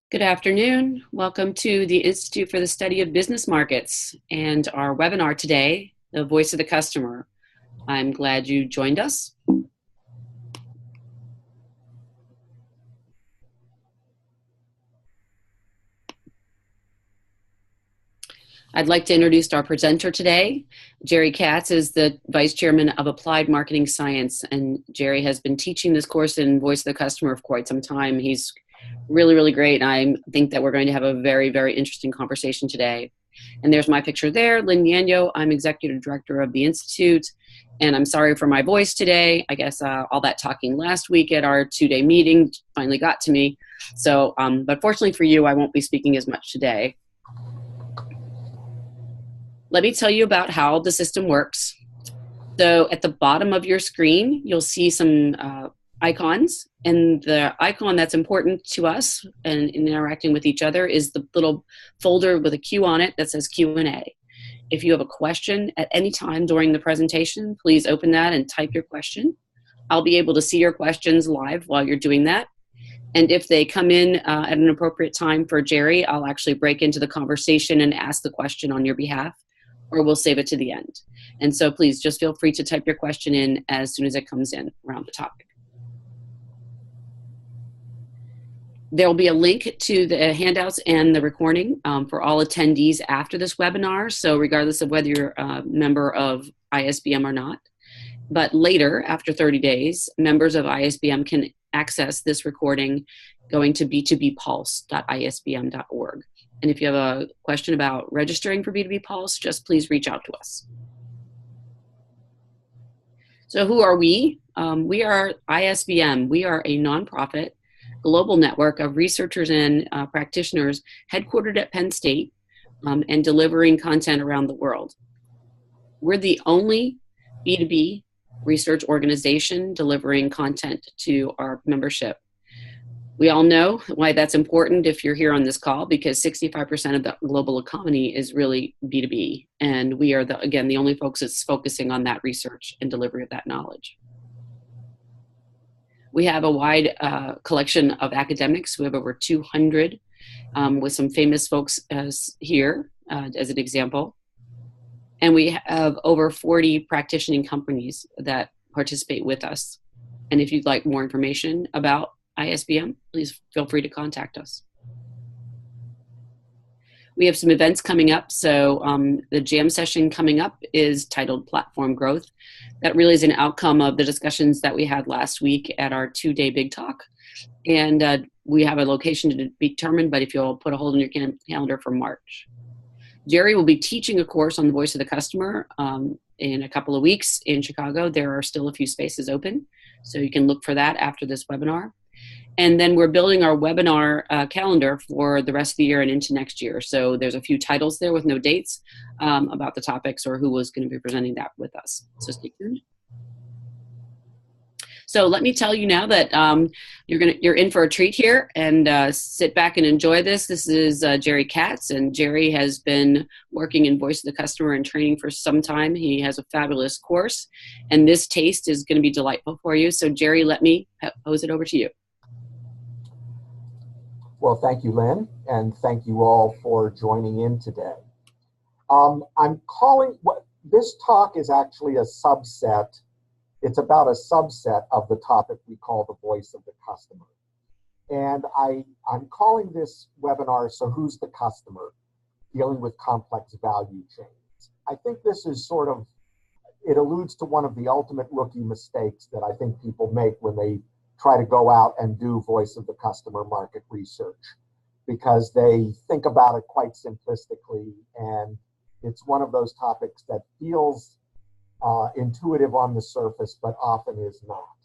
Good afternoon. Welcome to the Institute for the Study of Business Markets and our webinar today, The Voice of the Customer. I'm glad you joined us. I'd like to introduce our presenter today. Gerry Katz is the Vice Chairman of Applied Marketing Science, and Gerry has been teaching this course in Voice of the Customer for quite some time. He's really great, and I think that we're going to have a very interesting conversation today. And there's my picture there, Lynn Yanyo. I'm Executive Director of the Institute, and I'm sorry for my voice today. I guess all that talking last week at our two-day meeting finally got to me. So, but fortunately for you, I won't be speaking as much today. Let me tell you about how the system works. So at the bottom of your screen, you'll see some icons, and the icon that's important to us and in interacting with each other is the little folder with a Q on it that says Q&A. If you have a question at any time during the presentation, please open that and type your question. I'll be able to see your questions live while you're doing that. And if they come in at an appropriate time for Gerry, I'll actually break into the conversation and ask the question on your behalf, or we'll save it to the end. And so please just feel free to type your question in as soon as it comes in around the topic. There will be a link to the handouts and the recording for all attendees after this webinar, so regardless of whether you're a member of ISBM or not. But later, after 30 days, members of ISBM can access this recording going to b2bpulse.isbm.org. And if you have a question about registering for B2B Pulse, just please reach out to us. So who are we? We are ISBM. We are a nonprofit global network of researchers and practitioners headquartered at Penn State and delivering content around the world. We're the only B2B research organization delivering content to our membership. We all know why that's important if you're here on this call, because 65% of the global economy is really B2B. And we are, again, the only folks that's focusing on that research and delivery of that knowledge. We have a wide collection of academics. We have over 200 with some famous folks here as an example. And we have over 40 practicing companies that participate with us. And if you'd like more information about ISBM, please feel free to contact us. We have some events coming up. So the jam session coming up is titled Platform Growth. That really is an outcome of the discussions that we had last week at our two-day big talk. And we have a location to be determined, but if you'll put a hold on your calendar for March. Gerry will be teaching a course on the voice of the customer in a couple of weeks in Chicago. There are still a few spaces open, so you can look for that after this webinar. And then we're building our webinar calendar for the rest of the year and into next year. So there's a few titles there with no dates about the topics or who was going to be presenting that with us. So stay tuned. So let me tell you now that you're in for a treat here, and sit back and enjoy this. This is Gerry Katz, and Gerry has been working in Voice of the Customer and training for some time. He has a fabulous course, and this taste is going to be delightful for you. So Gerry, let me pose it over to you. Well, thank you, Lynn, and thank you all for joining in today. This talk is actually a subset. It's about a subset of the topic we call the voice of the customer. And I'm calling this webinar, So Who's the Customer? Dealing with Complex Value Chains. I think this is it alludes to one of the ultimate rookie mistakes that I think people make when they try to go out and do voice of the customer market research, because they think about it quite simplistically, and it's one of those topics that feels intuitive on the surface, but often is not.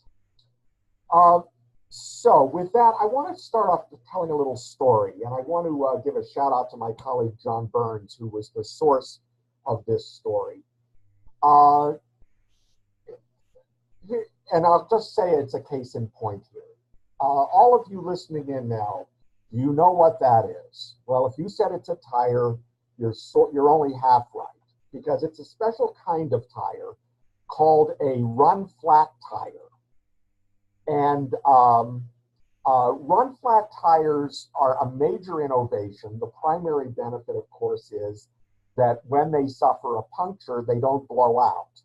So with that, I want to start off telling a little story, and I want to give a shout out to my colleague, John Burns, who was the source of this story. And I'll just say it's a case in point here. All of you listening in now, you know what that is. Well, if you said it's a tire, you're only half right, because it's a special kind of tire called a run flat tire. And Run flat tires are a major innovation. The primary benefit, of course, is that when they suffer a puncture, they don't blow out.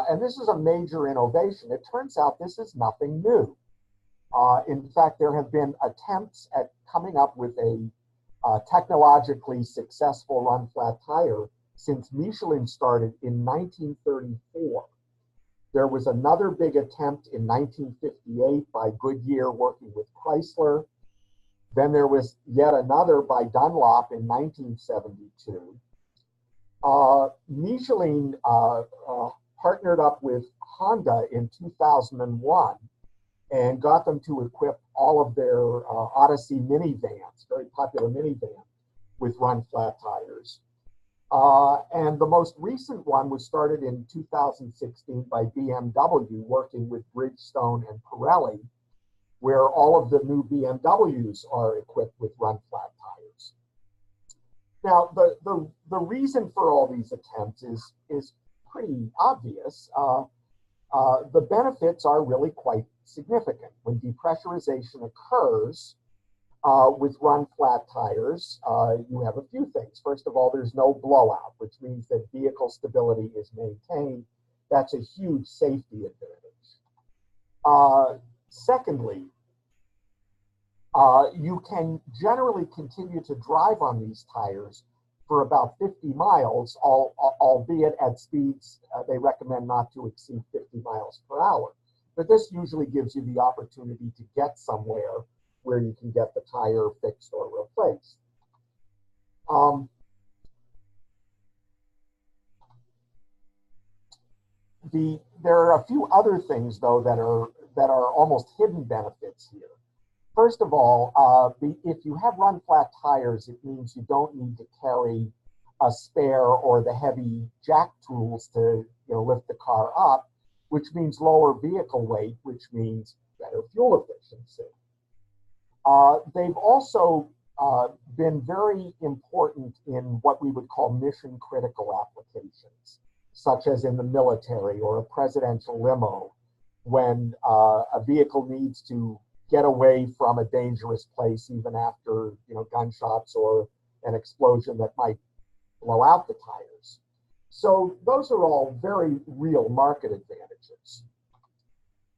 And this is a major innovation. It turns out this is nothing new. In fact, there have been attempts at coming up with a technologically successful run flat tire since Michelin started in 1934. There was another big attempt in 1958 by Goodyear working with Chrysler. Then there was yet another by Dunlop in 1972. Michelin partnered up with Honda in 2001 and got them to equip all of their Odyssey minivans, very popular minivan, with run flat tires. And the most recent one was started in 2016 by BMW, working with Bridgestone and Pirelli, where all of the new BMWs are equipped with run flat tires. Now, the reason for all these attempts is pretty obvious. The benefits are really quite significant. When depressurization occurs with run flat tires, you have a few things. First of all, there's no blowout, which means that vehicle stability is maintained. That's a huge safety advantage. Secondly, you can generally continue to drive on these tires for about 50 miles, albeit at speeds they recommend not to exceed 50 miles per hour. But this usually gives you the opportunity to get somewhere where you can get the tire fixed or replaced. There are a few other things, though, that are almost hidden benefits here. First of all, if you have run flat tires, it means you don't need to carry a spare or the heavy jack tools to lift the car up, which means lower vehicle weight, which means better fuel efficiency. They've also been very important in what we would call mission critical applications, such as in the military or a presidential limo, when a vehicle needs to get away from a dangerous place even after gunshots or an explosion that might blow out the tires. So those are all very real market advantages.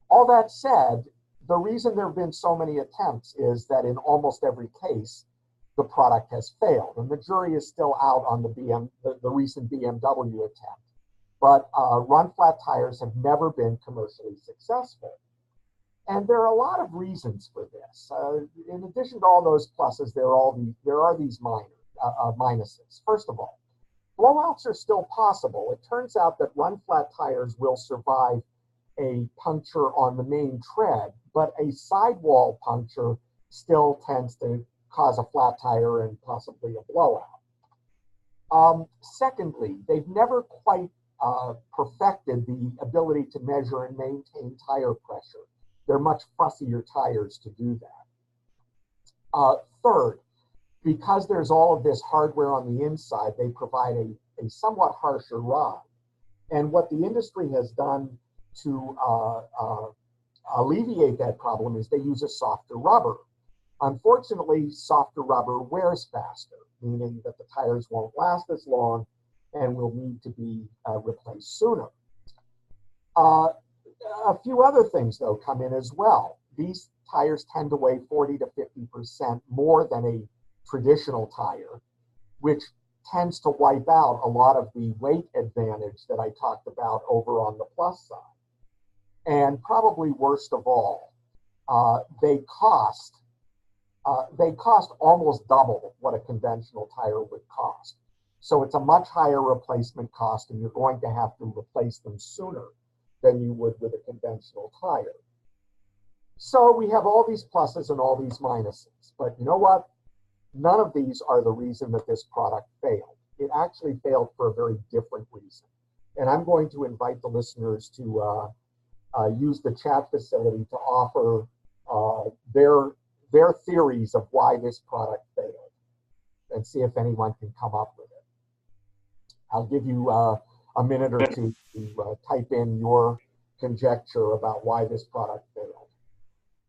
All that said, the reason there have been so many attempts is that in almost every case, the product has failed. And the jury is still out on the recent BMW attempt. But run flat tires have never been commercially successful. And there are a lot of reasons for this. In addition to all those pluses, there are these minuses. First of all, blowouts are still possible. It turns out that run flat tires will survive a puncture on the main tread, but a sidewall puncture still tends to cause a flat tire and possibly a blowout. Secondly, they've never quite perfected the ability to measure and maintain tire pressure. They're much fussier tires to do that. Third, because there's all of this hardware on the inside, they provide a somewhat harsher ride. And what the industry has done to alleviate that problem is they use a softer rubber. Unfortunately, softer rubber wears faster, meaning that the tires won't last as long and will need to be replaced sooner. A few other things, though, come in as well. These tires tend to weigh 40 to 50% more than a traditional tire, which tends to wipe out a lot of the weight advantage that I talked about over on the plus side. And probably worst of all, they cost almost double what a conventional tire would cost. So it's a much higher replacement cost, and you're going to have to replace them sooner than you would with a conventional tire. So we have all these pluses and all these minuses. But you know what? None of these are the reason that this product failed. It actually failed for a very different reason. And I'm going to invite the listeners to use the chat facility to offer their theories of why this product failed and see if anyone can come up with it. I'll give you a minute or two to type in your conjecture about why this product failed.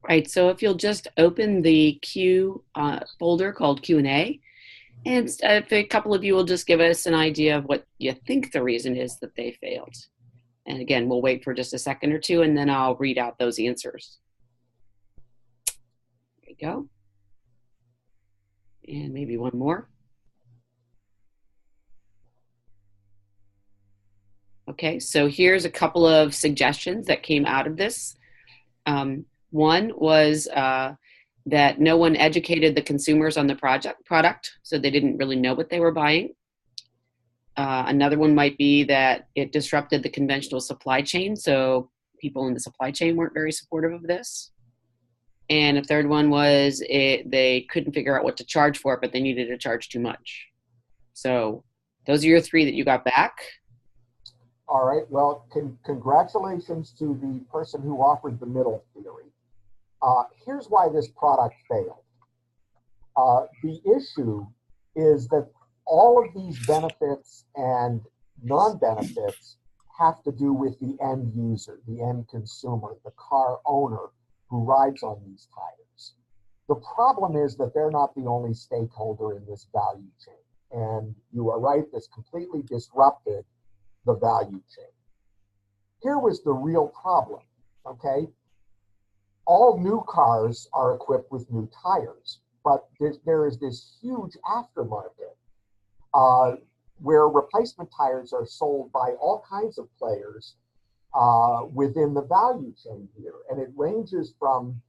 Right, so if you'll just open the Q folder called Q&A, and if a couple of you will just give us an idea of what you think the reason is that they failed. And again, we'll wait for just a second or two, and then I'll read out those answers. There you go. And maybe one more. Okay, so here's a couple of suggestions that came out of this. One was that no one educated the consumers on the product, so they didn't really know what they were buying. Another one might be that it disrupted the conventional supply chain, so people in the supply chain weren't very supportive of this. And a third one was they couldn't figure out what to charge for it, but they needed to charge too much. So those are your three that you got back. All right, well, congratulations to the person who offered the middle theory. Here's why this product failed. The issue is that all of these benefits and non-benefits have to do with the end user, the end consumer, the car owner who rides on these tires. The problem is that they're not the only stakeholder in this value chain. And you are right, this completely disrupted the value chain. Here was the real problem, okay? All new cars are equipped with new tires, but there is this huge aftermarket where replacement tires are sold by all kinds of players within the value chain here. And it ranges from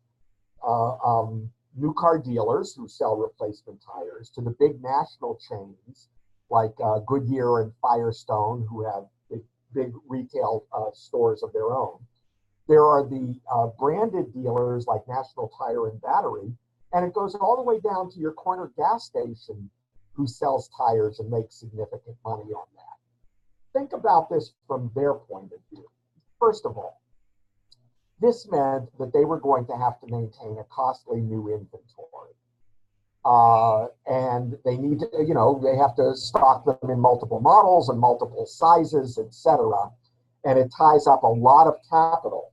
new car dealers who sell replacement tires to the big national chains like Goodyear and Firestone, who have big retail stores of their own. There are the branded dealers like National Tire and Battery, and it goes all the way down to your corner gas station who sells tires and makes significant money on that. Think about this from their point of view. First of all, this meant that they were going to have to maintain a costly new inventory. And they need to, they have to stock them in multiple models and multiple sizes, etc. And it ties up a lot of capital.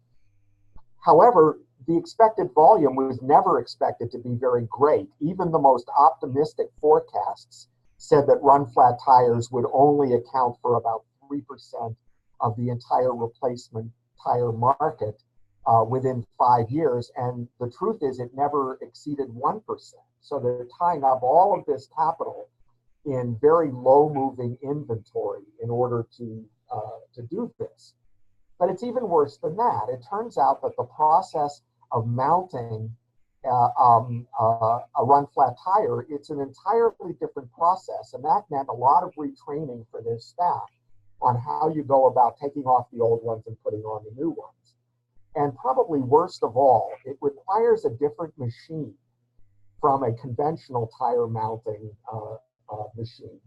However, the expected volume was never expected to be very great. Even the most optimistic forecasts said that run-flat tires would only account for about 3% of the entire replacement tire market within 5 years. And the truth is it never exceeded 1%. So they're tying up all of this capital in very low-moving inventory in order to do this. But it's even worse than that. It turns out that the process of mounting a run-flat tire, it's an entirely different process, and that meant a lot of retraining for their staff on how you go about taking off the old ones and putting on the new ones. And probably worst of all, it requires a different machine from a conventional tire mounting machine.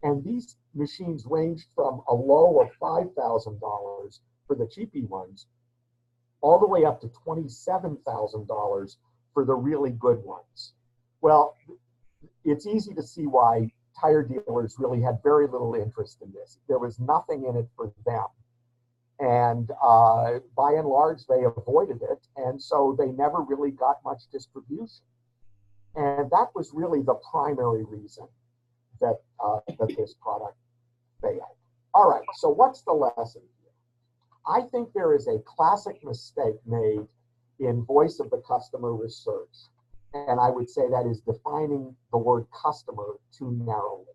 And these machines ranged from a low of $5,000 for the cheapy ones, all the way up to $27,000 for the really good ones. Well, it's easy to see why tire dealers really had very little interest in this. There was nothing in it for them. And by and large, they avoided it. And so they never really got much distribution. And that was really the primary reason that, that this product failed. All right, so what's the lesson here? I think there is a classic mistake made in voice of the customer research. And I would say that is defining the word customer too narrowly.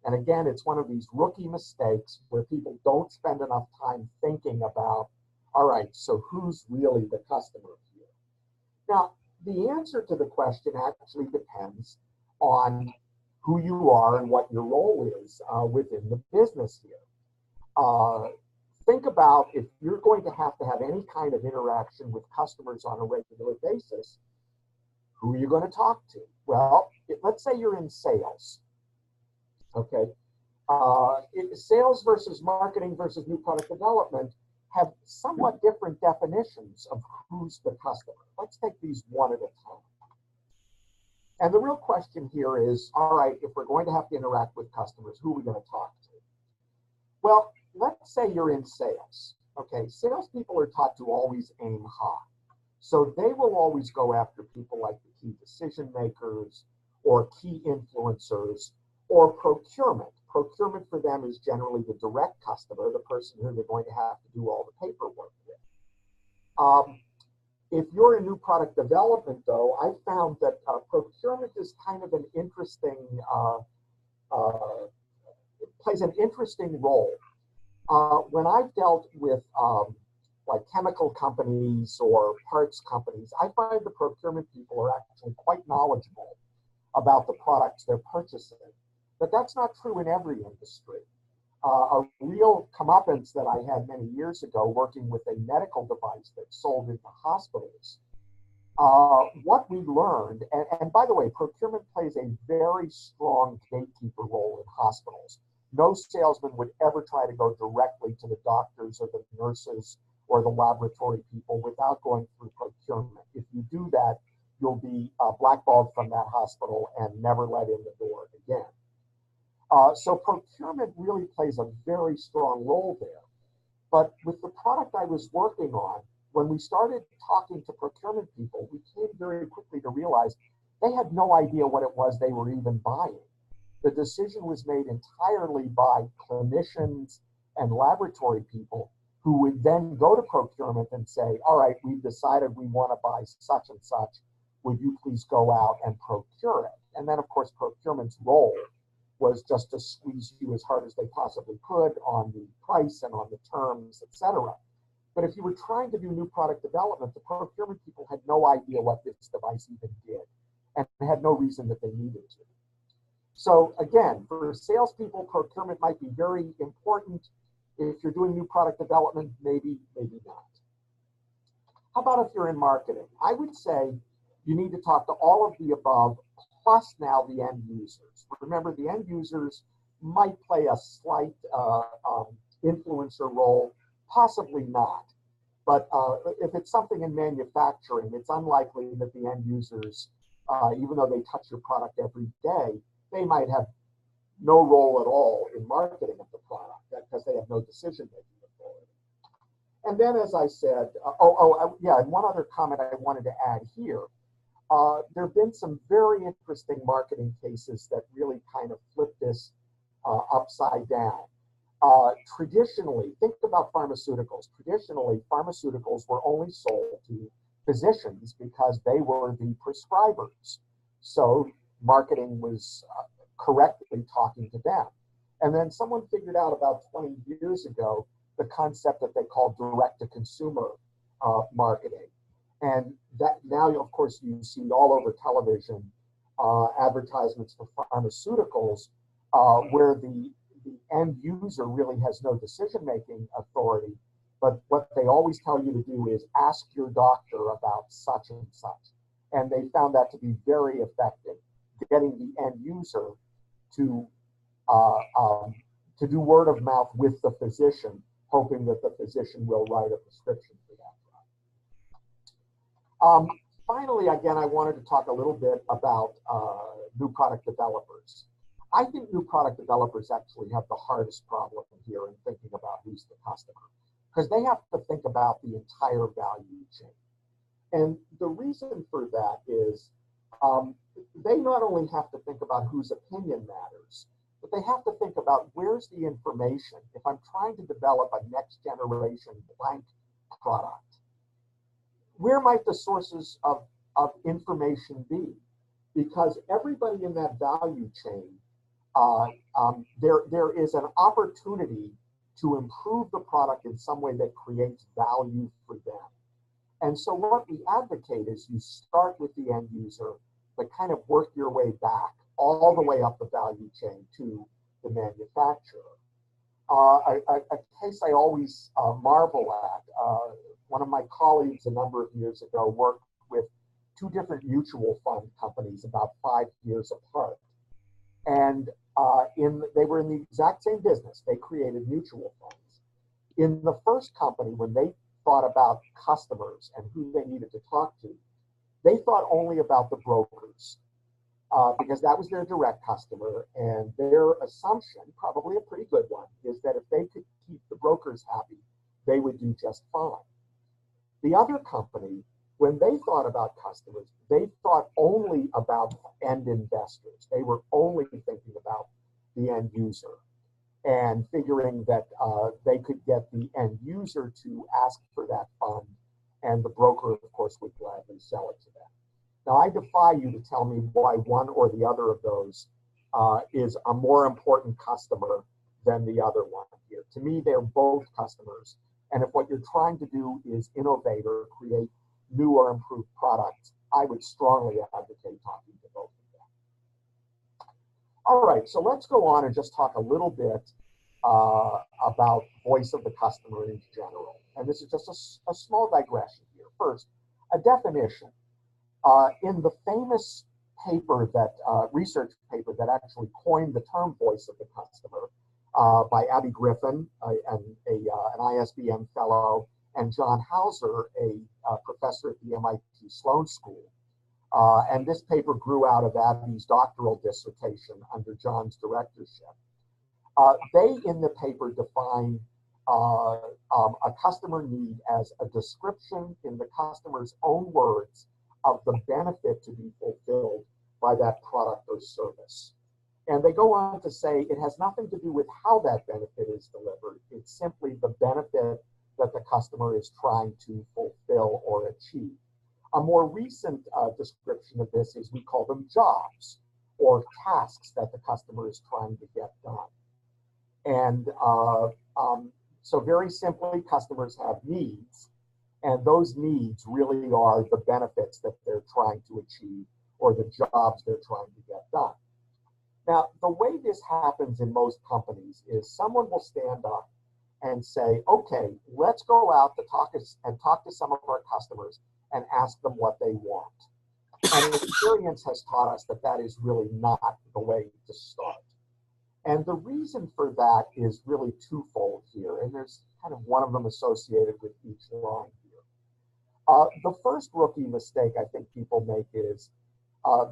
And again, it's one of these rookie mistakes where people don't spend enough time thinking about, all right, so who's really the customer here? Now, the answer to the question actually depends on who you are and what your role is within the business here. Think about if you're going to have any kind of interaction with customers on a regular basis, who are you going to talk to? Well, let's say you're in sales. Okay, sales versus marketing versus new product development have somewhat different definitions of who's the customer. Let's take these one at a time. And the real question here is, all right, if we're going to have to interact with customers, who are we going to talk to? Well, let's say you're in sales. Okay, salespeople are taught to always aim high. So they will always go after people like the key decision makers or key influencers or procurement. Procurement for them is generally the direct customer, the person who they're going to have to do all the paperwork with. If you're in new product development, though, I found that procurement is kind of an interesting, plays an interesting role. When I've dealt with like chemical companies or parts companies, I find the procurement people are actually quite knowledgeable about the products they're purchasing. But that's not true in every industry. A real comeuppance that I had many years ago working with a medical device that sold into hospitals, what we learned, and by the way, procurement plays a very strong gatekeeper role in hospitals. No salesman would ever try to go directly to the doctors or the nurses or the laboratory people without going through procurement. If you do that, you'll be blackballed from that hospital and never let in the door again. So procurement really plays a very strong role there. But with the product I was working on, when we started talking to procurement people, we came very quickly to realize they had no idea what it was they were even buying. The decision was made entirely by clinicians and laboratory people who would then go to procurement and say, all right, we've decided we want to buy such and such. Would you please go out and procure it? And then, of course, procurement's role was just to squeeze you as hard as they possibly could on the price and on the terms, etc. But if you were trying to do new product development, the procurement people had no idea what this device even did and had no reason that they needed to. So again, for salespeople, procurement might be very important. If you're doing new product development, maybe not. How about if you're in marketing? I would say you need to talk to all of the above, plus now the end users. Remember, the end users might play a slight influencer role, possibly not. But if it's something in manufacturing, it's unlikely that the end users, even though they touch your product every day, they might have no role at all in marketing of the product because they have no decision-making authority. And then, as I said, and one other comment I wanted to add here. There have been some very interesting marketing cases that really kind of flip this upside down. Traditionally, think about pharmaceuticals. Traditionally, pharmaceuticals were only sold to physicians because they were the prescribers. So marketing was correctly talking to them. And then someone figured out about 20 years ago the concept that they call direct-to-consumer marketing. And that now, of course, you see all over television advertisements for pharmaceuticals where the end user really has no decision-making authority, but what they always tell you to do is ask your doctor about such and such. And they found that to be very effective, getting the end user to do word of mouth with the physician, hoping that the physician will write a prescription for that drug. Finally, again, I wanted to talk a little bit about new product developers. I think new product developers actually have the hardest problem here in thinking about who's the customer, because they have to think about the entire value chain. And the reason for that is they not only have to think about whose opinion matters, but they have to think about where's the information. If I'm trying to develop a next generation blank product, where might the sources of information be? Because everybody in that value chain, there is an opportunity to improve the product in some way that creates value for them. And so what we advocate is you start with the end user, but kind of work your way back all the way up the value chain to the manufacturer. A case I always marvel at, one of my colleagues a number of years ago worked with two different mutual fund companies about 5 years apart. And they were in the exact same business. They created mutual funds. In the first company, when they thought about customers and who they needed to talk to, they thought only about the brokers because that was their direct customer. And their assumption, probably a pretty good one, is that if they could keep the brokers happy, they would do just fine. The other company When they thought about customers, they thought only about end investors. They were only thinking about the end user and figuring that they could get the end user to ask for that fund, and the broker, of course, would gladly sell it to them. Now, I defy you to tell me why one or the other of those is a more important customer than the other one here. To me, they're both customers. And if what you're trying to do is innovate or create new or improved products, I would strongly advocate talking to both of them. All right, so let's go on and just talk a little bit about voice of the customer in general. And this is just a small digression here. First, a definition. In the famous paper that research paper that actually coined the term voice of the customer by Abby Griffin, an ISBM fellow, and John Hauser, a professor at the MIT Sloan School. And this paper grew out of Abby's doctoral dissertation under John's directorship. They, in the paper, define a customer need as a description in the customer's own words of the benefit to be fulfilled by that product or service. And they go on to say it has nothing to do with how that benefit is delivered. It's simply the benefit that the customer is trying to fulfill or achieve. A more recent description of this is we call them jobs or tasks that the customer is trying to get done. And so very simply, customers have needs, and those needs really are the benefits that they're trying to achieve or the jobs they're trying to get done. Now, the way this happens in most companies is someone will stand up and say, okay, let's go out to talk to some of our customers and ask them what they want. And experience has taught us that that is really not the way to start. And the reason for that is really twofold here, and there's kind of one of them associated with each line here. The first rookie mistake I think people make is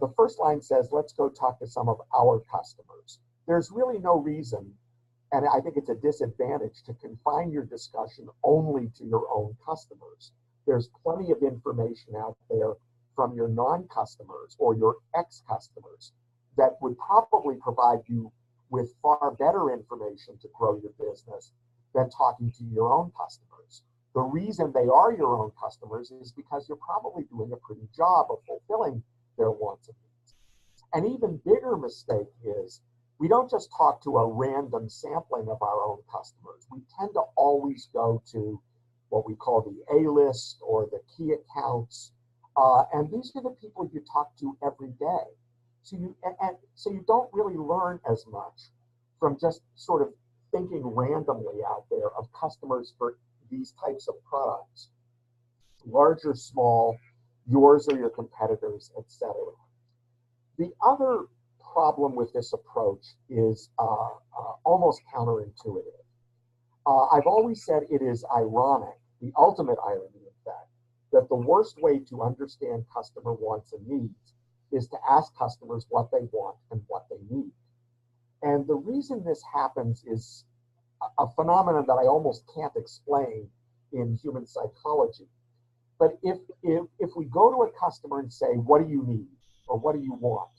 the first line says, let's go talk to some of our customers. There's really no reason, and I think it's a disadvantage, to confine your discussion only to your own customers. There's plenty of information out there from your non-customers or your ex-customers that would probably provide you with far better information to grow your business than talking to your own customers. The reason they are your own customers is because you're probably doing a pretty job of fulfilling their wants and needs. An even bigger mistake is we don't just talk to a random sampling of our own customers. We tend to always go to what we call the A-list or the key accounts. And these are the people you talk to every day. So you don't really learn as much from just sort of thinking randomly out there of customers for these types of products, large or small, yours or your competitors, etc. The other problem with this approach is almost counterintuitive. I've always said it is ironic, the ultimate irony, in fact, that the worst way to understand customer wants and needs is to ask customers what they want and what they need. And the reason this happens is a phenomenon that I almost can't explain in human psychology. But if we go to a customer and say, what do you need or what do you want?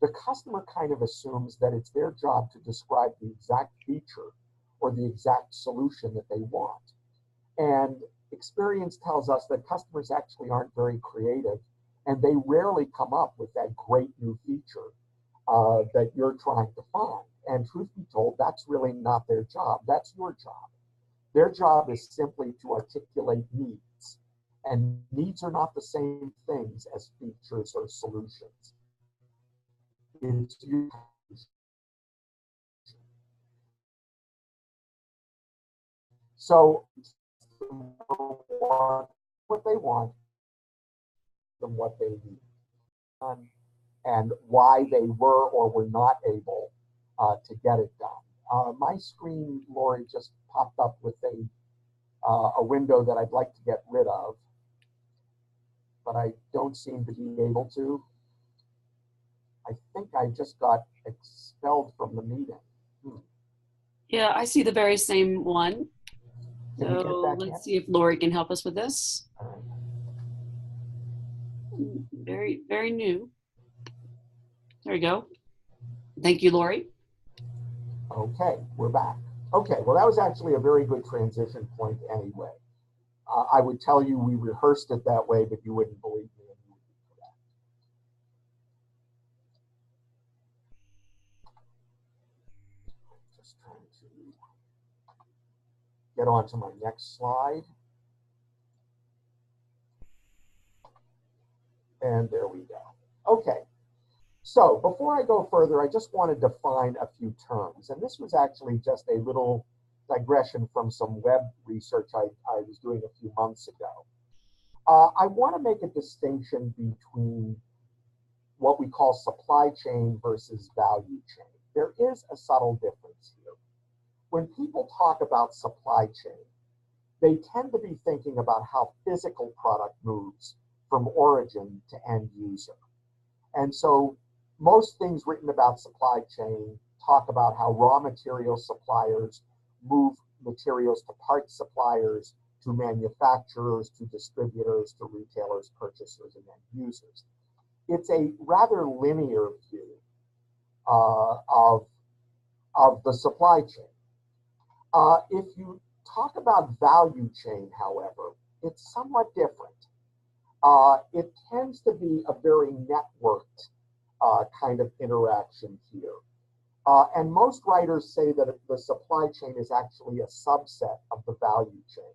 The customer kind of assumes that it's their job to describe the exact feature or the exact solution that they want. And experience tells us that customers actually aren't very creative, and they rarely come up with that great new feature that you're trying to find. And truth be told, that's really not their job. That's your job. Their job is simply to articulate needs. And needs are not the same things as features or solutions. It's your so what they want and what they need, and why they were or were not able to get it done. My screen, Lori, just popped up with a window that I'd like to get rid of, but I don't seem to be able to. I think I just got expelled from the meeting. Yeah, I see the very same one. Can you get So that let's yet? see if Lori can help us with this. All right. Very, very new. There we go. Thank you, Lori. Okay, we're back. Okay, well, that was actually a very good transition point anyway. I would tell you we rehearsed it that way, but you wouldn't believe me and you would be correct. Just trying to get on to my next slide. And there we go. Okay, so before I go further, I just want to define a few terms. And this was actually just a little digression from some web research I was doing a few months ago. I want to make a distinction between what we call supply chain versus value chain. There is a subtle difference here. When people talk about supply chain, they tend to be thinking about how physical product moves from origin to end user. And so most things written about supply chain talk about how raw material suppliers move materials to parts suppliers, to manufacturers, to distributors, to retailers, purchasers, and end users. It's a rather linear view of the supply chain. If you talk about value chain, however, it's somewhat different. It tends to be a very networked kind of interaction here. And most writers say that the supply chain is actually a subset of the value chain.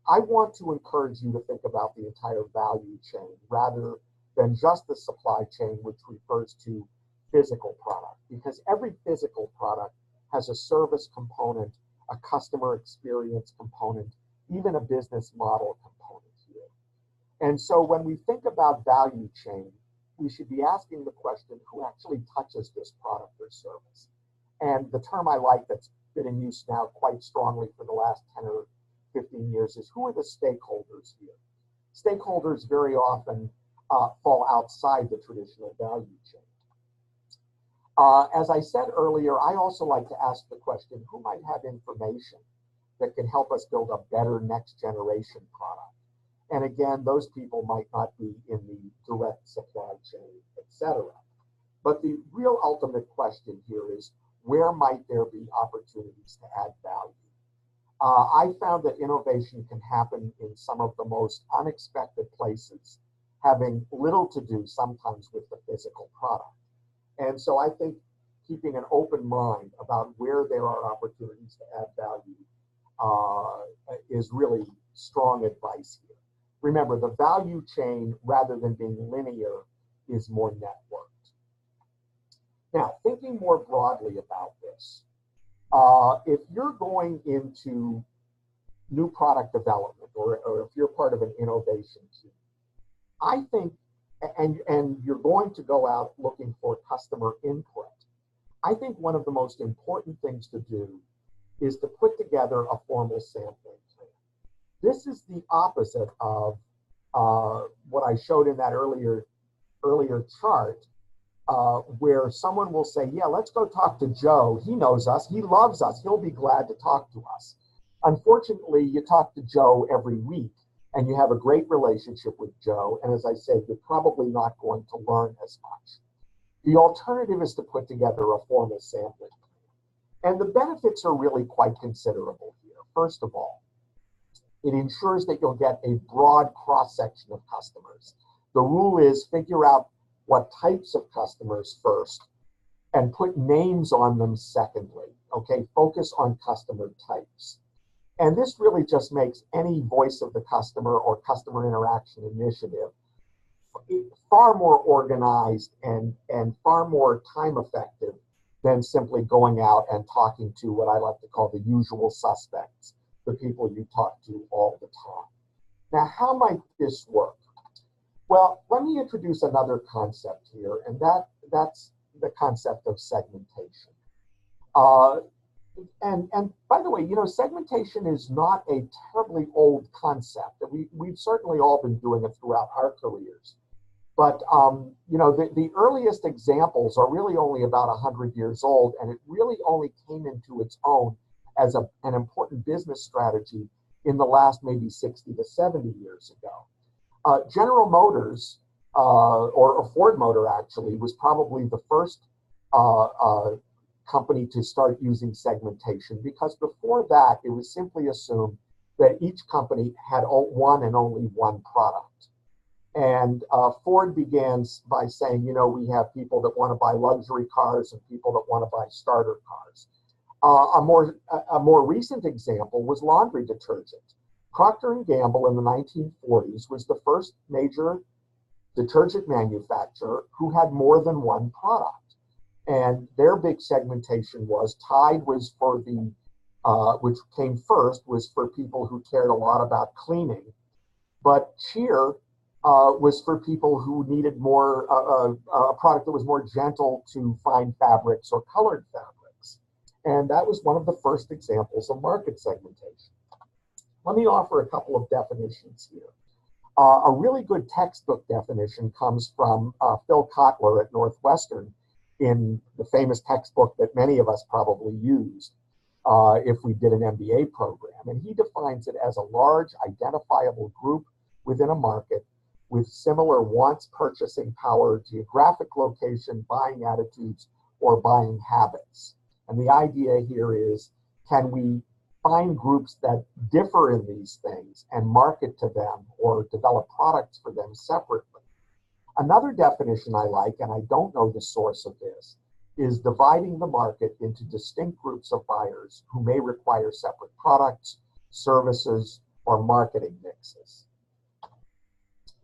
I want to encourage you to think about the entire value chain rather than just the supply chain, which refers to physical product, because every physical product has a service component, a customer experience component, even a business model component here. And so when we think about value chain, we should be asking the question, who actually touches this product or service? And the term I like that's been in use now quite strongly for the last 10 or 15 years is, who are the stakeholders here? Stakeholders very often fall outside the traditional value chain. As I said earlier, I also like to ask the question, who might have information that can help us build a better next generation product? And again, those people might not be in the direct supply chain, etc. But the real ultimate question here is, where might there be opportunities to add value? I found that innovation can happen in some of the most unexpected places, having little to do sometimes with the physical product. And so I think keeping an open mind about where there are opportunities to add value is really strong advice here. Remember, the value chain, rather than being linear, is more networked. Now, thinking more broadly about this, if you're going into new product development, or if you're part of an innovation team, I think, and you're going to go out looking for customer input, I think one of the most important things to do is to put together a formal sampling plan. This is the opposite of what I showed in that earlier chart, where someone will say, yeah, let's go talk to Joe. He knows us. He loves us. He'll be glad to talk to us. Unfortunately, you talk to Joe every week and you have a great relationship with Joe. And as I said, you're probably not going to learn as much. The alternative is to put together a formal sampling plan. And the benefits are really quite considerable here. First of all, it ensures that you'll get a broad cross-section of customers. The rule is figure out what types of customers first and put names on them secondly. Okay, focus on customer types. And this really just makes any voice of the customer or customer interaction initiative far more organized and far more time effective than simply going out and talking to what I like to call the usual suspects, the people you talk to all the time. Now, how might this work? Well, let me introduce another concept here, and that's the concept of segmentation. And by the way, you know, segmentation is not a terribly old concept. We've certainly all been doing it throughout our careers. But, you know, the earliest examples are really only about 100 years old, and it really only came into its own as an important business strategy in the last maybe 60 to 70 years ago. General Motors or Ford Motor actually was probably the first company to start using segmentation, because before that it was simply assumed that each company had one and only one product. And Ford began by saying, you know, we have people that want to buy luxury cars and people that want to buy starter cars. A more recent example was laundry detergent. Procter & Gamble in the 1940s was the first major detergent manufacturer who had more than one product. And their big segmentation was Tide was for the, which came first, was for people who cared a lot about cleaning. But Cheer was for people who needed more, a product that was more gentle to fine fabrics or colored fabrics. And that was one of the first examples of market segmentation. Let me offer a couple of definitions here. A really good textbook definition comes from Phil Kotler at Northwestern in the famous textbook that many of us probably used if we did an MBA program. And he defines it as a large identifiable group within a market with similar wants, purchasing power, geographic location, buying attitudes, or buying habits. And the idea here is, can we find groups that differ in these things and market to them or develop products for them separately? Another definition I like, and I don't know the source of this, is dividing the market into distinct groups of buyers who may require separate products, services, or marketing mixes.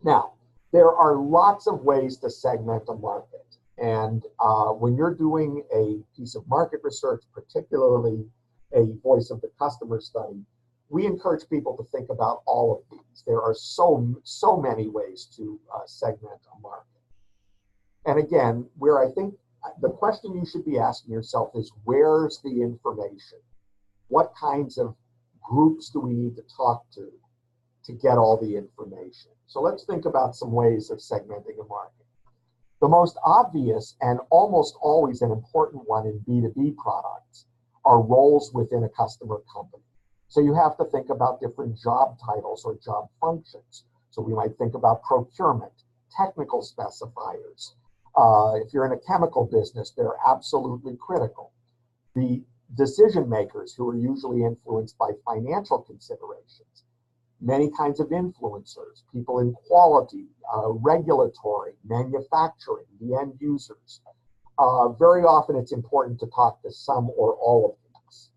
Now, there are lots of ways to segment a market. And when you're doing a piece of market research, particularly a voice of the customer study, we encourage people to think about all of these. There are so many ways to segment a market. And again, where I think the question you should be asking yourself is, where's the information? What kinds of groups do we need to talk to get all the information? So let's think about some ways of segmenting a market. The most obvious and almost always an important one in B2B products are roles within a customer company. So you have to think about different job titles or job functions. So we might think about procurement, technical specifiers. If you're in a chemical business, they're absolutely critical. The decision makers, who are usually influenced by financial considerations. Many kinds of influencers, people in quality, regulatory, manufacturing, the end users. Very often it's important to talk to some or all of these.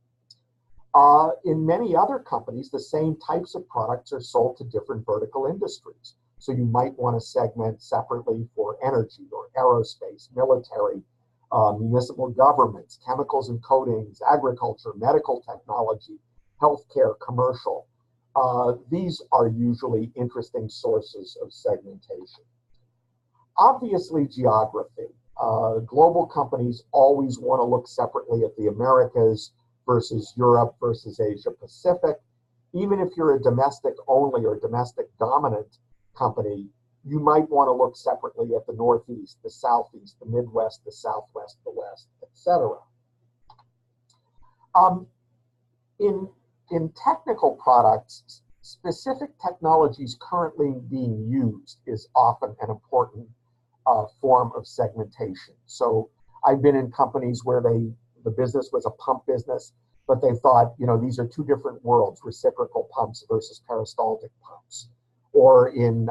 In many other companies, the same types of products are sold to different vertical industries. So you might want to segment separately for energy or aerospace, military, municipal governments, chemicals and coatings, agriculture, medical technology, healthcare, commercial. These are usually interesting sources of segmentation. Obviously, geography. Global companies always want to look separately at the Americas versus Europe versus Asia Pacific. Even if you're a domestic only or domestic dominant company, you might want to look separately at the Northeast, the Southeast, the Midwest, the Southwest, the West, etc. In technical products, specific technologies currently being used is often an important form of segmentation. So I've been in companies where the business was a pump business, but they thought, you know, these are two different worlds, reciprocal pumps versus peristaltic pumps. Or in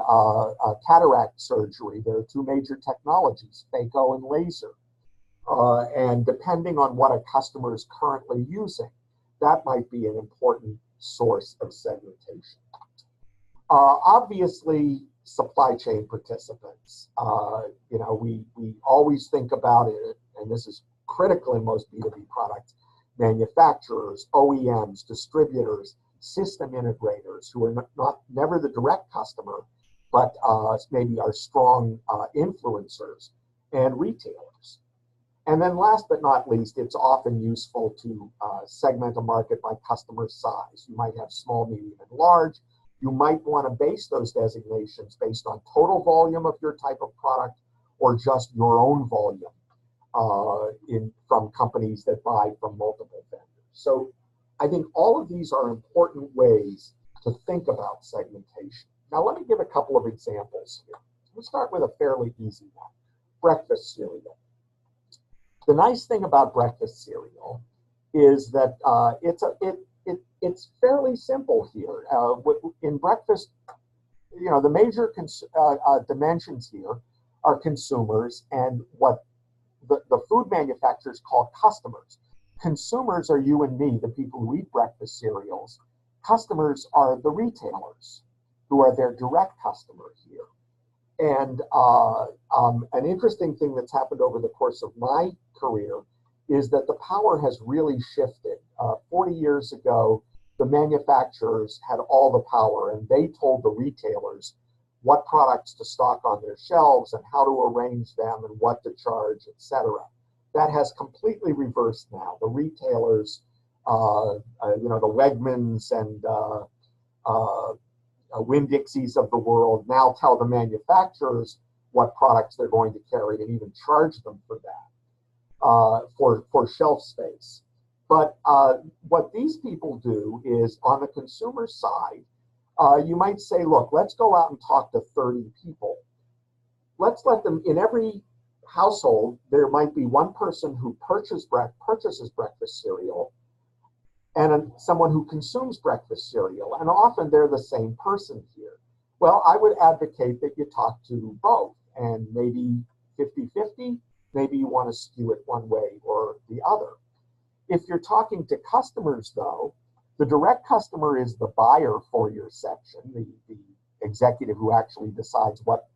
cataract surgery, there are two major technologies, phaco and laser. And depending on what a customer is currently using, that might be an important source of segmentation. Obviously, supply chain participants. You know, we always think about it, and this is critical in most B2B products, manufacturers, OEMs, distributors, system integrators who are never the direct customer, but maybe are strong influencers, and retailers. And then last but not least, it's often useful to segment a market by customer size. You might have small, medium, and large. You might want to base those designations based on total volume of your type of product or just your own volume from companies that buy from multiple vendors. So I think all of these are important ways to think about segmentation. Now let me give a couple of examples here. We'll start with a fairly easy one, breakfast cereal. The nice thing about breakfast cereal is that it's fairly simple here. In breakfast, the major dimensions here are consumers and what the food manufacturers call customers. Consumers are you and me, the people who eat breakfast cereals. Customers are the retailers, who are their direct customers here. And an interesting thing that's happened over the course of my career is that the power has really shifted. 40 years ago, the manufacturers had all the power, and they told the retailers what products to stock on their shelves and how to arrange them and what to charge, etc. That has completely reversed now. The retailers, the Wegmans and Winn-Dixies of the world now tell the manufacturers what products they're going to carry and even charge them for that, for shelf space. But what these people do is, on the consumer side, you might say, look, let's go out and talk to 30 people. Let's let them, in every household, there might be one person who purchases breakfast cereal and someone who consumes breakfast cereal, and often they're the same person here. Well, I would advocate that you talk to both, and maybe 50-50, maybe you want to skew it one way or the other. If you're talking to customers, though, the direct customer is the buyer for your section, the executive who actually decides what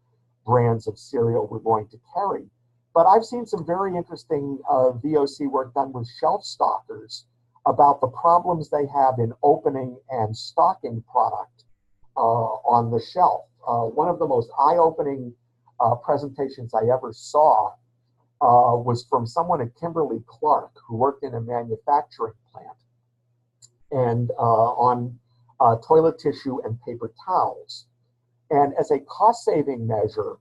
brands of cereal we're going to carry. But I've seen some very interesting VOC work done with shelf stockers about the problems they have in opening and stocking product on the shelf. One of the most eye-opening presentations I ever saw was from someone at Kimberly-Clark who worked in a manufacturing plant and on toilet tissue and paper towels. And as a cost-saving measure,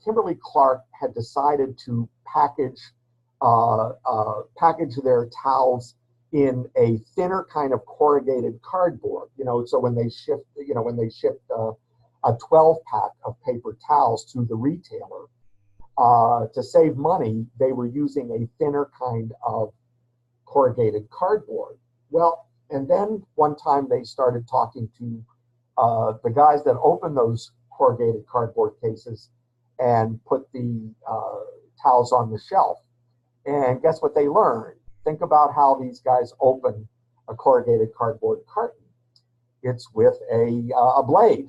Kimberly-Clark had decided to package their towels in a thinner kind of corrugated cardboard. So when they shipped, a 12-pack of paper towels to the retailer, to save money, they were using a thinner kind of corrugated cardboard. Well, and then one time they started talking to the guys that opened those corrugated cardboard cases and put the towels on the shelf. And guess what they learned? Think about how these guys open a corrugated cardboard carton. It's with a blade.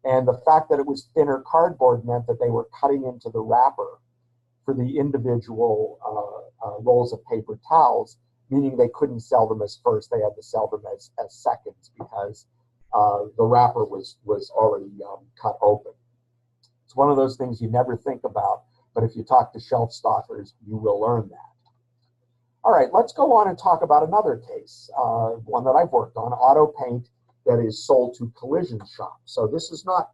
And the fact that it was thinner cardboard meant that they were cutting into the wrapper for the individual rolls of paper towels, meaning they couldn't sell them as first, they had to sell them as seconds because the wrapper was already cut open. It's one of those things you never think about, but if you talk to shelf stockers, you will learn that. All right, let's go on and talk about another case, one that I've worked on, auto paint that is sold to collision shops. So this is not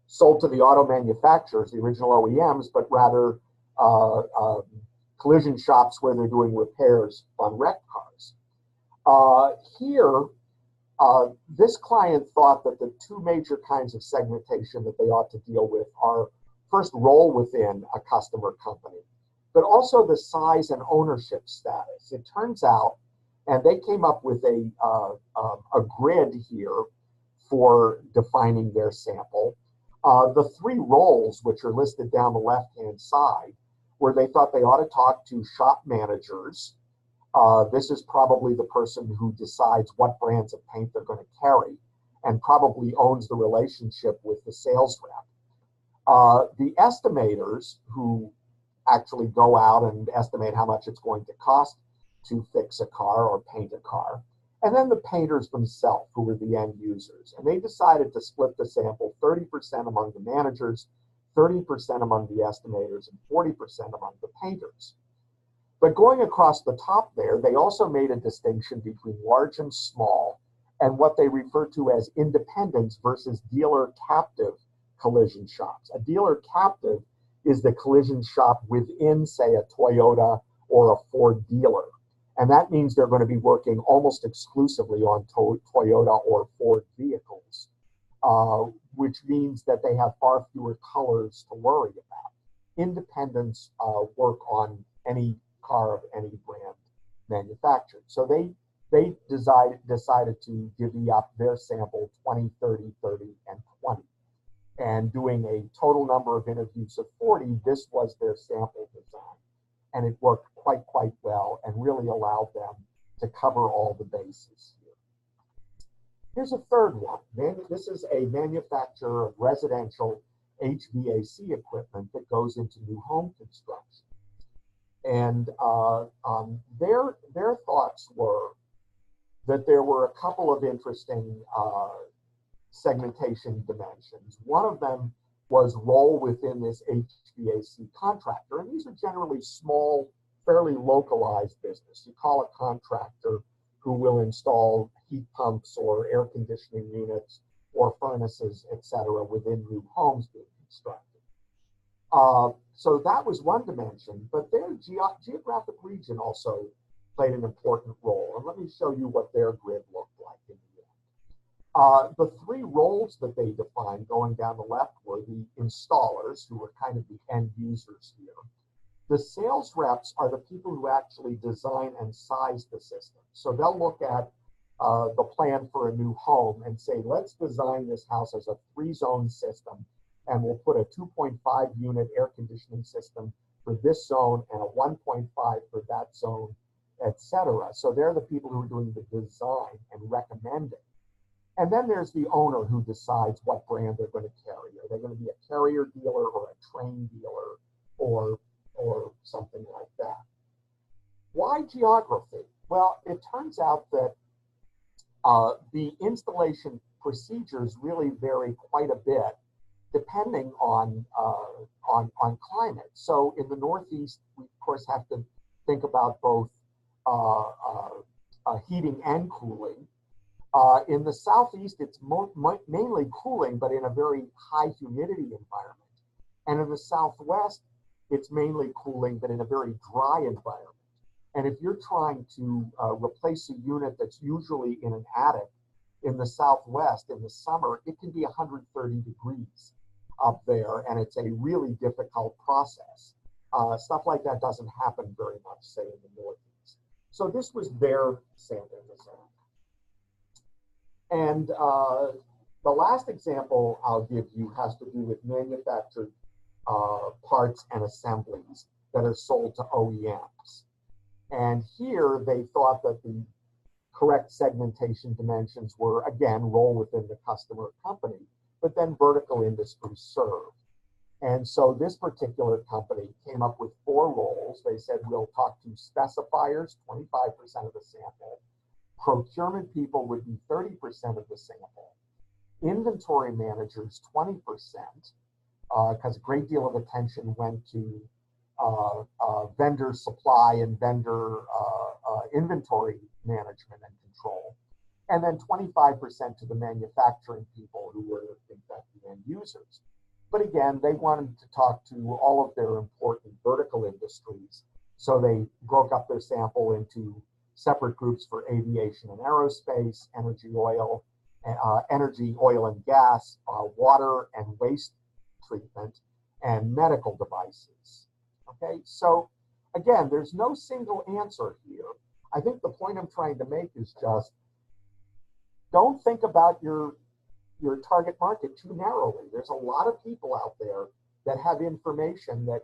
sold to the auto manufacturers, the original OEMs, but rather collision shops where they're doing repairs on wrecked cars. Here, this client thought that the two major kinds of segmentation that they ought to deal with are, first, role within a customer company, but also the size and ownership status. It turns out, and they came up with a grid here for defining their sample. The three roles, which are listed down the left-hand side, where they thought they ought to talk to shop managers. This is probably the person who decides what brands of paint they're going to carry and probably owns the relationship with the sales rep. The estimators, who actually go out and estimate how much it's going to cost to fix a car or paint a car, and then the painters themselves, who were the end users. And they decided to split the sample 30% among the managers, 30% among the estimators, and 40% among the painters. But going across the top there, they also made a distinction between large and small, and what they refer to as independents versus dealer captive collision shops. A dealer captive is the collision shop within, say, a Toyota or a Ford dealer. And that means they're going to be working almost exclusively on Toyota or Ford vehicles. which means that they have far fewer colors to worry about. Independents work on any car of any brand manufactured. So they decided to divvy up their sample 20, 30, 30, and 20. And doing a total number of interviews of 40, this was their sample design. And it worked quite well and really allowed them to cover all the bases here. Here's a third one. This is a manufacturer of residential HVAC equipment that goes into new home construction. And their thoughts were that there were a couple of interesting segmentation dimensions. One of them was role within this HVAC contractor. And these are generally small, fairly localized business. You call a contractor who will install heat pumps or air conditioning units or furnaces, etc., within new homes being constructed. So that was one dimension, but their geographic region also played an important role. And let me show you what their grid looked like in the end. The three roles that they defined going down the left were the installers, who were kind of the end users here. The sales reps are the people who actually design and size the system. So they'll look at the plan for a new home and say, let's design this house as a 3-zone system, and we'll put a 2.5 unit air conditioning system for this zone and a 1.5 for that zone, etc. So they're the people who are doing the design and recommending. And then there's the owner who decides what brand they're going to carry. Are they going to be a Carrier dealer or a Trane dealer or something like that? Why geography? Well, it turns out that the installation procedures really vary quite a bit depending on climate. So in the Northeast, we of course have to think about both heating and cooling. In the Southeast, it's mainly cooling, but in a very high humidity environment. And in the Southwest, it's mainly cooling, but in a very dry environment. And if you're trying to replace a unit that's usually in an attic in the Southwest in the summer, it can be 130 degrees up there, and it's a really difficult process. Stuff like that doesn't happen very much, say, in the Northeast. So this was their sample design. And the last example I'll give you has to do with manufactured parts and assemblies that are sold to OEMs. And here they thought that the correct segmentation dimensions were, again, role within the customer company, but then vertical industry served. And so this particular company came up with 4 roles. They said, we'll talk to specifiers, 25% of the sample. Procurement people would be 30% of the sample. Inventory managers, 20%, because a great deal of attention went to vendor supply and vendor inventory management and control. And then 25% to the manufacturing people who were, in fact, the end users. But again, they wanted to talk to all of their important vertical industries. So they broke up their sample into separate groups for aviation and aerospace, energy, oil and gas, water and waste treatment, and medical devices. Okay, so again, there's no single answer here. I think the point I'm trying to make is just don't think about your target market too narrowly. There's a lot of people out there that have information that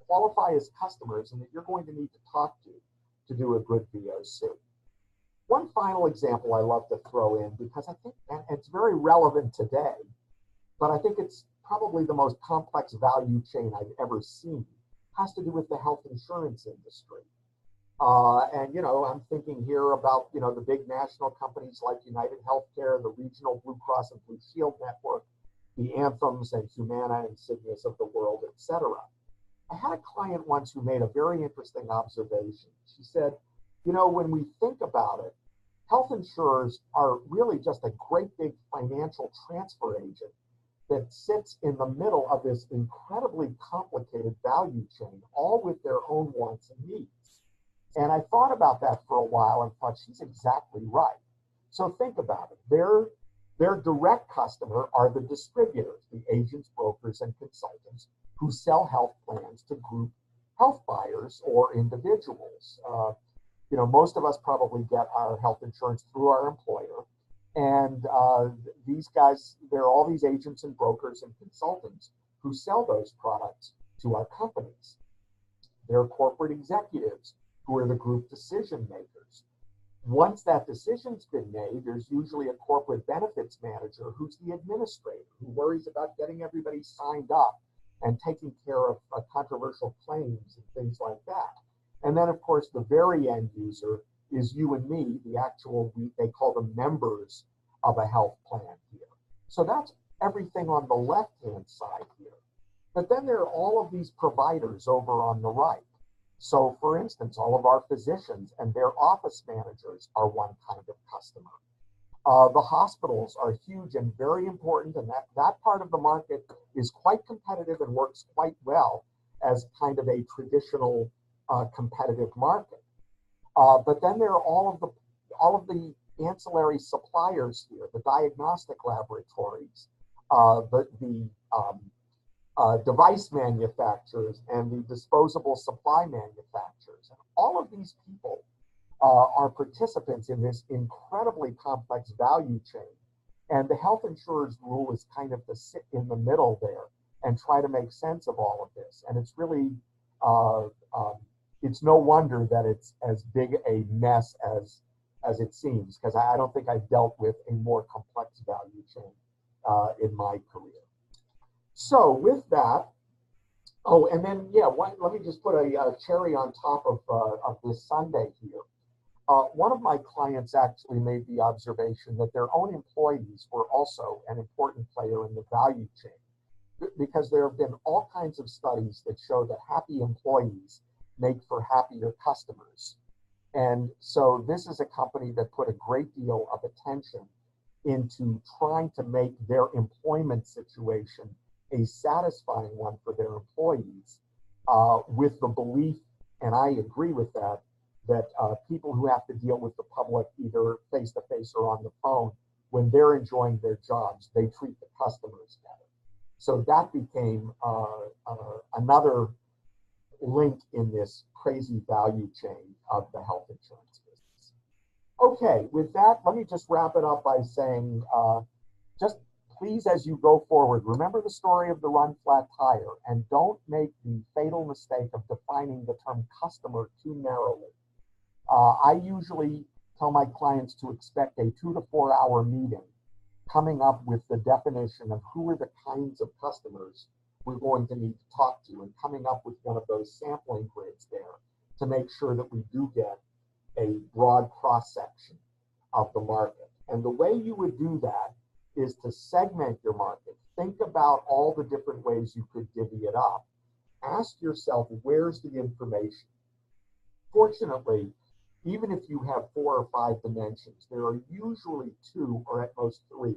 qualify as customers and that you're going to need to talk to do a good VOC. One final example I love to throw in, because I think, and it's very relevant today, but I think it's probably the most complex value chain I've ever seen, has to do with the health insurance industry. And, you know, I'm thinking here about, you know, the big national companies like United Healthcare, the regional Blue Cross and Blue Shield network, the Anthems and Humana and Cignas of the world, etc. I had a client once who made a very interesting observation. She said, you know, when we think about it, health insurers are really just a great big financial transfer agent that sits in the middle of this incredibly complicated value chain, all with their own wants and needs. And I thought about that for a while and thought, she's exactly right. So think about it. They're Their direct customer are the distributors, the agents, brokers, and consultants who sell health plans to group health buyers or individuals. Most of us probably get our health insurance through our employer. And these guys, there are all these agents and brokers and consultants who sell those products to our companies. There are corporate executives who are the group decision makers. Once that decision's been made, there's usually a corporate benefits manager who's the administrator, who worries about getting everybody signed up and taking care of controversial claims and things like that. And then, of course, the very end user is you and me, the actual, they call them members of a health plan here. So that's everything on the left-hand side here. But then there are all of these providers over on the right. So, for instance, all of our physicians and their office managers are one kind of customer. The hospitals are huge and very important, and that part of the market is quite competitive and works quite well as kind of a traditional competitive market. But then there are all of the ancillary suppliers here, the diagnostic laboratories, the device manufacturers, and the disposable supply manufacturers. And all of these people are participants in this incredibly complex value chain. And the health insurer's role is kind of to sit in the middle there and try to make sense of all of this. And it's really, it's no wonder that it's as big a mess as it seems, because I don't think I've dealt with a more complex value chain in my career. So with that, oh, and then, yeah, let me just put a cherry on top of this sundae here. One of my clients actually made the observation that their own employees were also an important player in the value chain, because there have been all kinds of studies that show that happy employees make for happier customers. And so this is a company that put a great deal of attention into trying to make their employment situation a satisfying one for their employees, with the belief, and I agree with that, that people who have to deal with the public either face-to-face or on the phone, when they're enjoying their jobs, they treat the customers better. So that became another link in this crazy value chain of the health insurance business. Okay, with that, let me just wrap it up by saying, just please, as you go forward, remember the story of the run flat tire, and don't make the fatal mistake of defining the term customer too narrowly. I usually tell my clients to expect a 2 to 4 hour meeting coming up with the definition of who are the kinds of customers we're going to need to talk to, and coming up with one of those sampling grids there to make sure that we do get a broad cross-section of the market. And the way you would do that is to segment your market. Think about all the different ways you could divvy it up. Ask yourself, where's the information? Fortunately, even if you have 4 or 5 dimensions, there are usually 2 or at most 3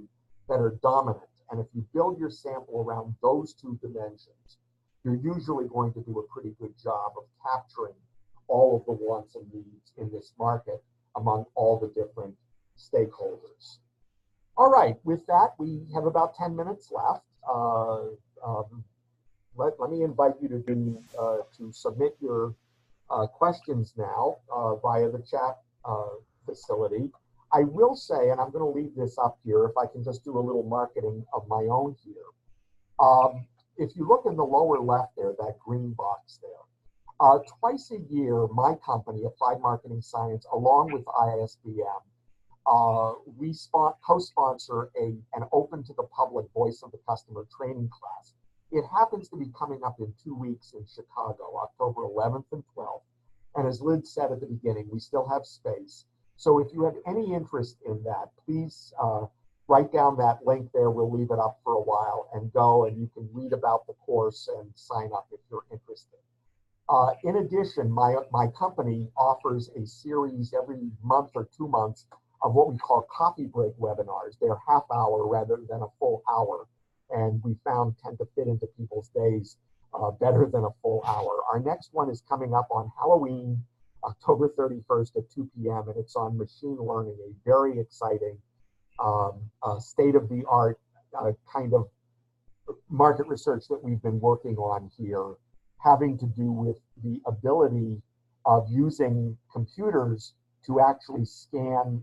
that are dominant. And if you build your sample around those 2 dimensions, you're usually going to do a pretty good job of capturing all of the wants and needs in this market among all the different stakeholders. All right, with that, we have about 10 minutes left. Let me invite you to submit your questions now via the chat facility. I will say, and I'm going to leave this up here, if I can just do a little marketing of my own here. If you look in the lower left there, that green box there, twice a year, my company, Applied Marketing Science, along with ISBM, we co-sponsor an open to the public voice of the customer training class. It happens to be coming up in 2 weeks in Chicago, October 11th and 12th. And as Liz said at the beginning, we still have space. So if you have any interest in that, please write down that link there. We'll leave it up for a while and go, and you can read about the course and sign up if you're interested. In addition, my company offers a series every month or 2 months of what we call coffee break webinars. They're half hour rather than a full hour, and we found tend to fit into people's days better than a full hour. Our next one is coming up on Halloween, October 31st at 2 p.m., and it's on machine learning, a very exciting state-of-the-art kind of market research that we've been working on here, having to do with the ability of using computers to actually scan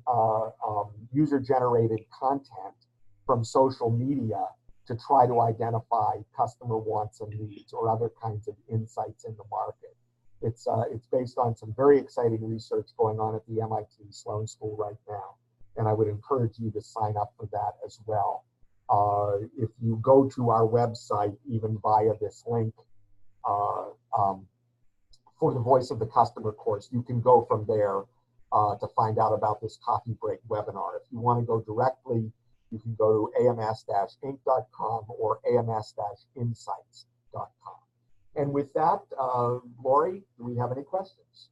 user-generated content from social media to try to identify customer wants and needs or other kinds of insights in the market. It's based on some very exciting research going on at the MIT Sloan School right now, and I would encourage you to sign up for that as well. If you go to our website, even via this link for the Voice of the Customer course, you can go from there to find out about this coffee break webinar. If you want to go directly, you can go to ams-inc.com or ams-insights.com. And with that, Lori, do we have any questions?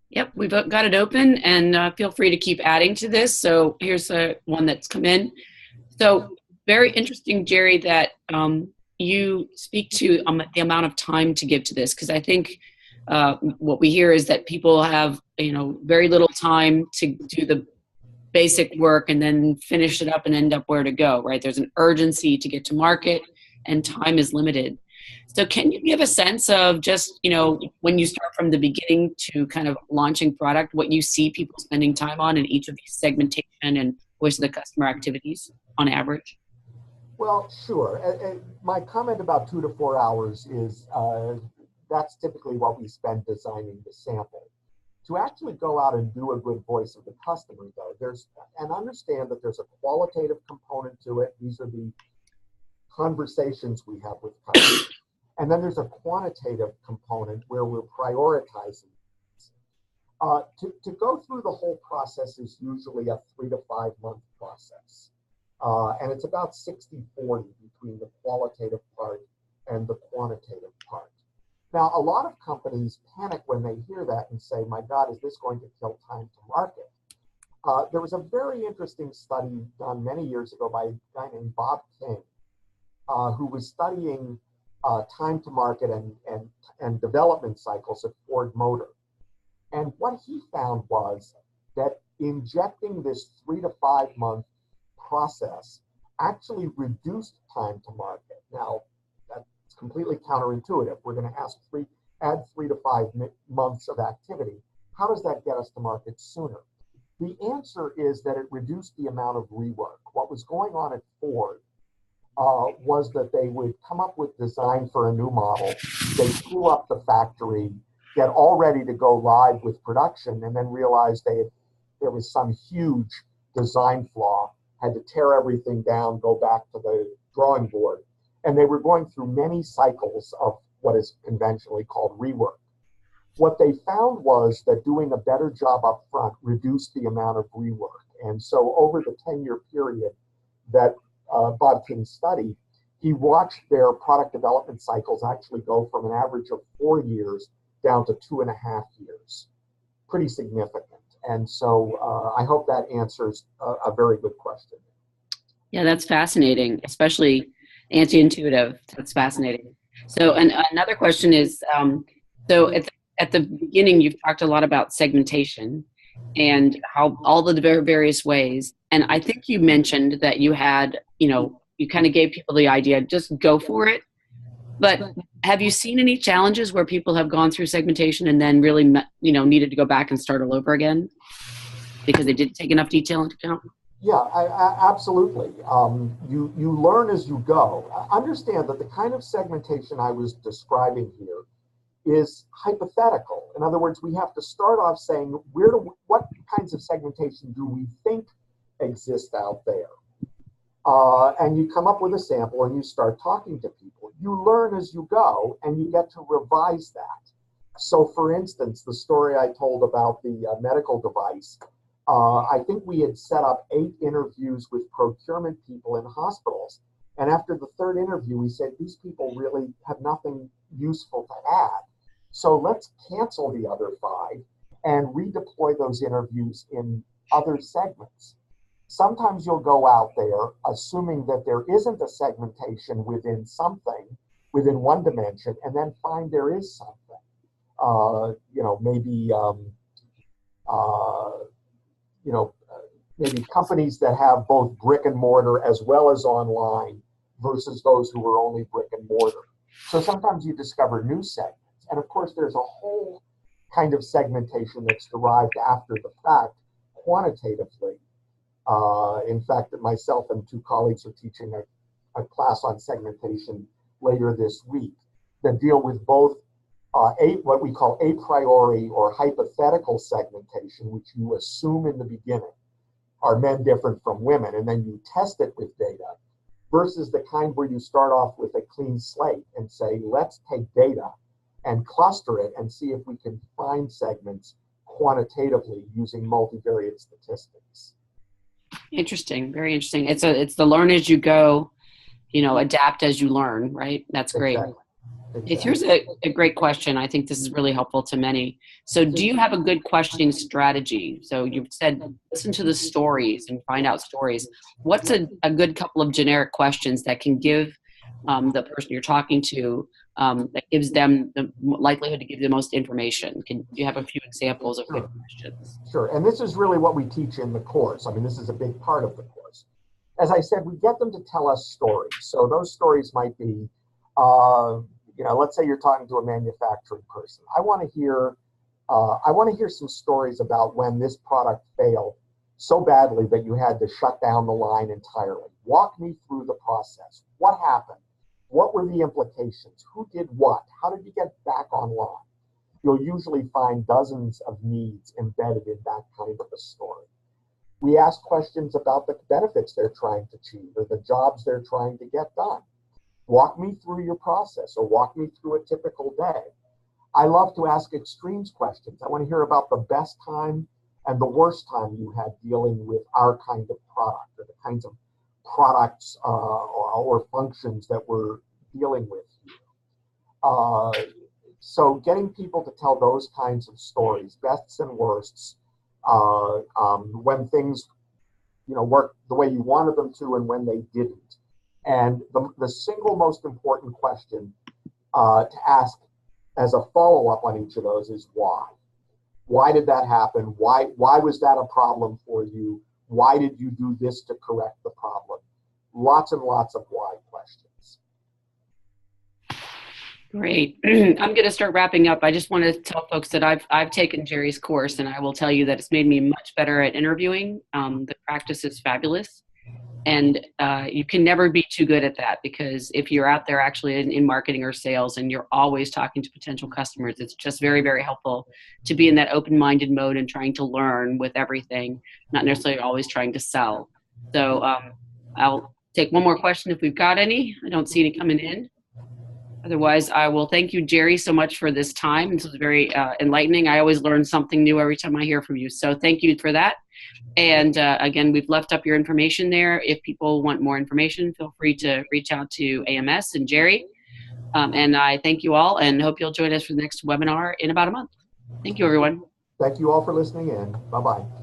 Yep, we've got it open, and feel free to keep adding to this. So here's one that's come in. So very interesting, Gerry, that you speak to the amount of time to give to this, because I think what we hear is that people have very little time to do the basic work and then finish it up and end up where to go, right? There's an urgency to get to market, and time is limited. So can you give a sense of just, when you start from the beginning to kind of launching product, what you see people spending time on in each of these segmentation and voice of the customer activities on average? Well, sure. My comment about 2 to 4 hours is that's typically what we spend designing the sample. To actually go out and do a good voice of the customer, though, and understand that there's a qualitative component to it. These are the conversations we have with customers. And then there's a quantitative component where we're prioritizing. To go through the whole process is usually a 3 to 5 month process. And it's about 60-40 between the qualitative part and the quantitative part. Now, a lot of companies panic when they hear that and say, my God, is this going to kill time to market? There was a very interesting study done many years ago by a guy named Bob King, who was studying time to market and development cycles at Ford Motor. And what he found was that injecting this 3 to 5 month process actually reduced time to market. Now, that's completely counterintuitive. We're going to add 3 to 5 months of activity. How does that get us to market sooner? The answer is that it reduced the amount of rework. What was going on at Ford was that they would come up with design for a new model, they screw up the factory, get all ready to go live with production, and then realize there was some huge design flaw, had to tear everything down, go back to the drawing board. And they were going through many cycles of what is conventionally called rework. What they found was that doing a better job up front reduced the amount of rework. And so over the 10-year period that Bob King studied, he watched their product development cycles actually go from an average of 4 years down to 2.5 years. Pretty significant. And so I hope that answers a very good question. Yeah, that's fascinating, especially anti-intuitive. That's fascinating. So another question is, so at the beginning, you've talked a lot about segmentation and how all the various ways. And I think you mentioned that you had, you kind of gave people the idea, just go for it. But have you seen any challenges where people have gone through segmentation and then really, needed to go back and start all over again because they didn't take enough detail into account? Yeah, absolutely. You learn as you go. Understand that the kind of segmentation I was describing here is hypothetical. In other words, we have to start off saying, what kinds of segmentation do we think exist out there? And you come up with a sample and you start talking to people. You learn as you go and you get to revise that. So for instance, the story I told about the medical device, I think we had set up 8 interviews with procurement people in hospitals. And after the 3rd interview, we said, these people really have nothing useful to add. So let's cancel the other 5 and redeploy those interviews in other segments. Sometimes you'll go out there assuming that there isn't a segmentation within something, within one dimension, and then find there is something. maybe companies that have both brick and mortar as well as online versus those who are only brick and mortar. So sometimes you discover new segments. And of course, there's a whole kind of segmentation that's derived after the fact quantitatively. In fact, myself and two colleagues are teaching a class on segmentation later this week that deal with both what we call a priori or hypothetical segmentation, which you assume in the beginning are men different from women, and then you test it with data, versus the kind where you start off with a clean slate and say, let's take data and cluster it and see if we can find segments quantitatively using multivariate statistics. Interesting, very interesting. It's the learn as you go, adapt as you learn, right? That's great. Exactly. Here's a great question. I think this is really helpful to many. So do you have a good questioning strategy? So you've said, listen to the stories and find out stories. What's a good couple of generic questions that can give the person you're talking to, that gives them the likelihood to give the most information? Do you have a few examples of good questions? Sure, and this is really what we teach in the course. I mean, this is a big part of the course. As I said, we get them to tell us stories. So those stories might be, let's say you're talking to a manufacturing person. I want to hear some stories about when this product failed so badly that you had to shut down the line entirely. Walk me through the process. What happened? What were the implications? Who did what? How did you get back online? You'll usually find dozens of needs embedded in that kind of a story. We ask questions about the benefits they're trying to achieve or the jobs they're trying to get done. Walk me through your process or walk me through a typical day. I love to ask extremes questions. I want to hear about the best time and the worst time you had dealing with our kind of product or the kinds of products or functions that we're dealing with here. So getting people to tell those kinds of stories, bests and worsts, when things worked the way you wanted them to and when they didn't. And the single most important question to ask as a follow-up on each of those is why. Why did that happen? Why was that a problem for you? Why did you do this to correct the problem? Lots and lots of why questions. Great. I'm going to start wrapping up. I just want to tell folks that I've taken Gerry's course, and I will tell you that it's made me much better at interviewing. The practice is fabulous. And you can never be too good at that, because if you're out there actually in marketing or sales and you're always talking to potential customers, it's just very, very helpful to be in that open-minded mode and trying to learn with everything, not necessarily always trying to sell. So I'll take one more question if we've got any. I don't see any coming in. Otherwise, I will thank you, Gerry, so much for this time. This was very enlightening. I always learn something new every time I hear from you. So thank you for that. And again, we've left up your information there. If people want more information, feel free to reach out to AMS and Gerry. And I thank you all and hope you'll join us for the next webinar in about a month. Thank you, everyone. Thank you all for listening in. Bye-bye.